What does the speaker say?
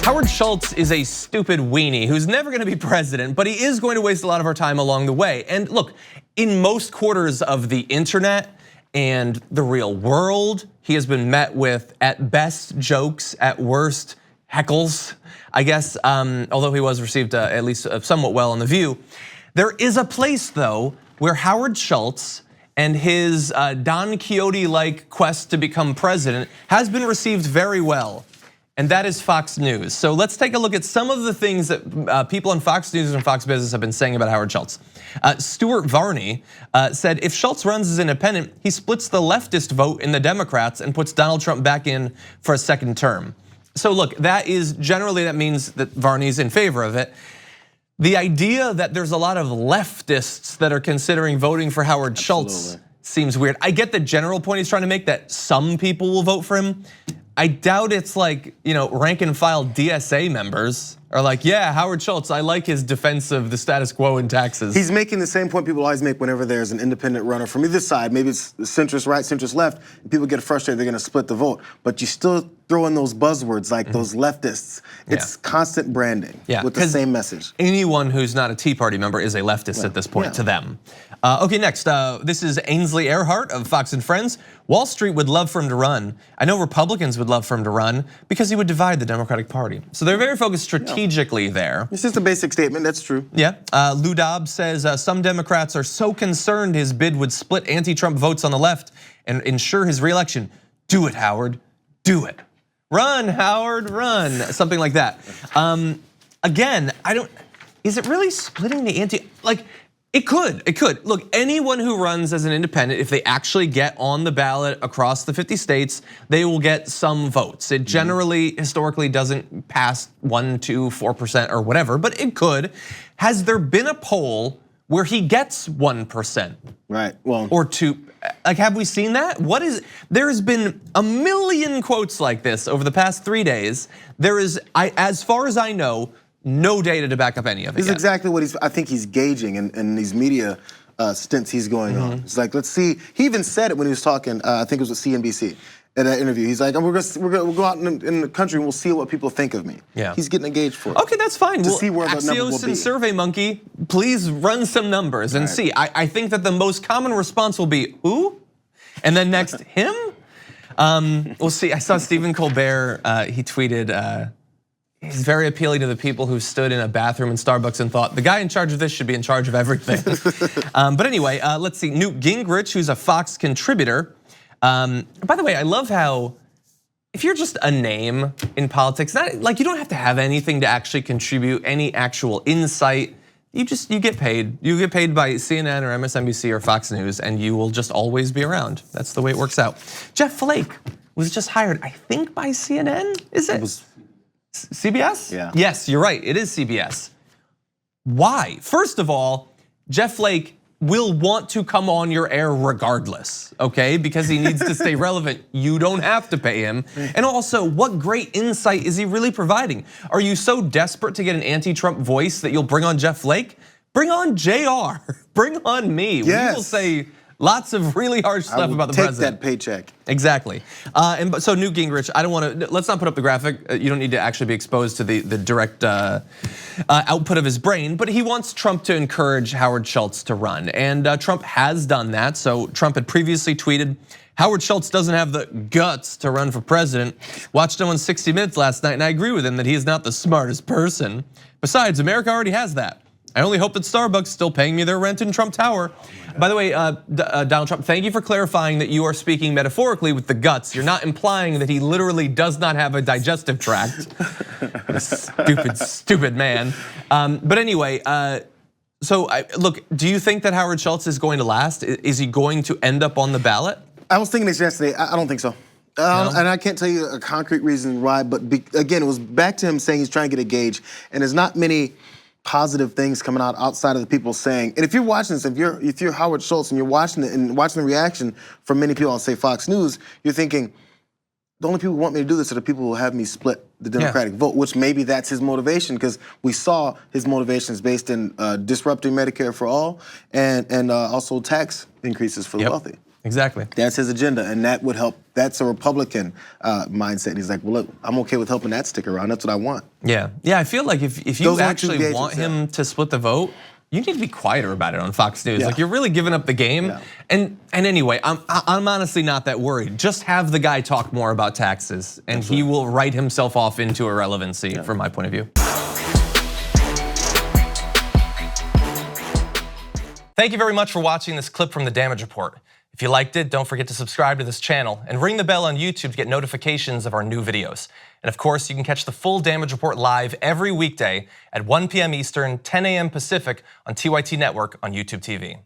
Howard Schultz is a stupid weenie who's never gonna be president, but he is going to waste a lot of our time along the way. And look, in most quarters of the internet and the real world, he has been met with, at best, jokes, at worst, heckles, I guess, although he was received at least somewhat well on The View. There is a place, though, where Howard Schultz and his Don Quixote-like quest to become president has been received very well. And that is Fox News. So let's take a look at some of the things that people on Fox News and Fox Business have been saying about Howard Schultz. Stuart Varney said if Schultz runs as independent, he splits the leftist vote in the Democrats and puts Donald Trump back in for a second term. So look, that means that Varney's in favor of it. The idea that there's a lot of leftists that are considering voting for Howard Schultz seems weird. I get the general point he's trying to make that some people will vote for him. I doubt it's like, rank and file DSA members are like, yeah, Howard Schultz, I like his defense of the status quo in taxes. He's making the same point people always make whenever there's an independent runner from either side. Maybe it's centrist right, centrist left, and people get frustrated, they're gonna split the vote. But you still throw in those buzzwords like those leftists. It's constant branding with the same message. Anyone who's not a Tea Party member is a leftist at this point to them. Okay, next, this is Ainsley Earhart of Fox and Friends. Wall Street would love for him to run. I know Republicans would love for him to run because he would divide the Democratic Party. So they're very focused strategically there. It's just a basic statement, that's true. Yeah, Lou Dobbs says some Democrats are so concerned his bid would split anti-Trump votes on the left and ensure his reelection. Do it, Howard, do it. Run, Howard, run, something like that. Again, is it really splitting the it could. Look, anyone who runs as an independent, if they actually get on the ballot across the 50 states, they will get some votes. It generally, historically, doesn't pass 1%, 2%, 4% or whatever, but it could. Has there been a poll where he gets 1%? Right, well. Or 2%? Like, have we seen that? There's been a million quotes like this over the past 3 days. There is, as far as I know, no data to back up any of it. This is exactly what I think he's gauging in these media stints he's going on. It's like, let's see. He even said it when he was talking. I think it was with CNBC in that interview. He's like, we'll go out in the country and we'll see what people think of me. Yeah. He's getting engaged for it. Okay, that's fine. To see where the numbers will be. Axios and SurveyMonkey, please run some numbers and see. I think that the most common response will be who, and then next him. We'll see. I saw Stephen Colbert. He tweeted. He's very appealing to the people who stood in a bathroom in Starbucks and thought, the guy in charge of this should be in charge of everything. But anyway, let's see, Newt Gingrich, who's a Fox contributor. By the way, I love how, if you're just a name in politics, you don't have to have anything to actually contribute, any actual insight. You get paid. You get paid by CNN or MSNBC or Fox News, and you will just always be around. That's the way it works out. Jeff Flake was just hired, I think by CNN, is it? CBS? Yeah. Yes, you're right, it is CBS. Why? First of all, Jeff Flake will want to come on your air regardless, okay? Because he needs to stay relevant. You don't have to pay him. And also, what great insight is he really providing? Are you so desperate to get an anti-Trump voice that you'll bring on Jeff Flake? Bring on JR, bring on me. Yes. We will say lots of really harsh stuff about the president. Take that paycheck. Exactly. And so Newt Gingrich, I don't want to, let's not put up the graphic. You don't need to actually be exposed to the direct output of his brain, but he wants Trump to encourage Howard Schultz to run. And Trump has done that. So Trump had previously tweeted, Howard Schultz doesn't have the guts to run for president. Watched him on 60 Minutes last night and I agree with him that he is not the smartest person. Besides, America already has that. I only hope that Starbucks is still paying me their rent in Trump Tower. By the way, Donald Trump, thank you for clarifying that you are speaking metaphorically with the guts. You're not implying that he literally does not have a digestive tract. Stupid man. But anyway, look, do you think that Howard Schultz is going to last? Is he going to end up on the ballot? I was thinking this yesterday, I don't think so. No? And I can't tell you a concrete reason why, but again, it was back to him saying he's trying to get a gauge, and there's not many positive things coming out outside of the people saying, and if you're watching this, if you're Howard Schultz and you're watching it and watching the reaction from many people on, say, Fox News, you're thinking, the only people who want me to do this are the people who have me split the Democratic vote, which maybe that's his motivation, because we saw his motivations based in disrupting Medicare for all and also tax increases for the wealthy. Exactly. That's his agenda, and that would help. That's a Republican mindset. And he's like, well, look, I'm okay with helping that stick around. That's what I want. Yeah, I feel like if you Those aren't two actually gauges, want him to split the vote, you need to be quieter about it on Fox News. Yeah. Like, you're really giving up the game. Yeah. And anyway, I'm honestly not that worried. Just have the guy talk more about taxes, and he will write himself off into irrelevancy from my point of view. Thank you very much for watching this clip from The Damage Report. If you liked it, don't forget to subscribe to this channel and ring the bell on YouTube to get notifications of our new videos. And of course, you can catch the full Damage Report live every weekday at 1 p.m. Eastern, 10 a.m. Pacific on TYT Network on YouTube TV.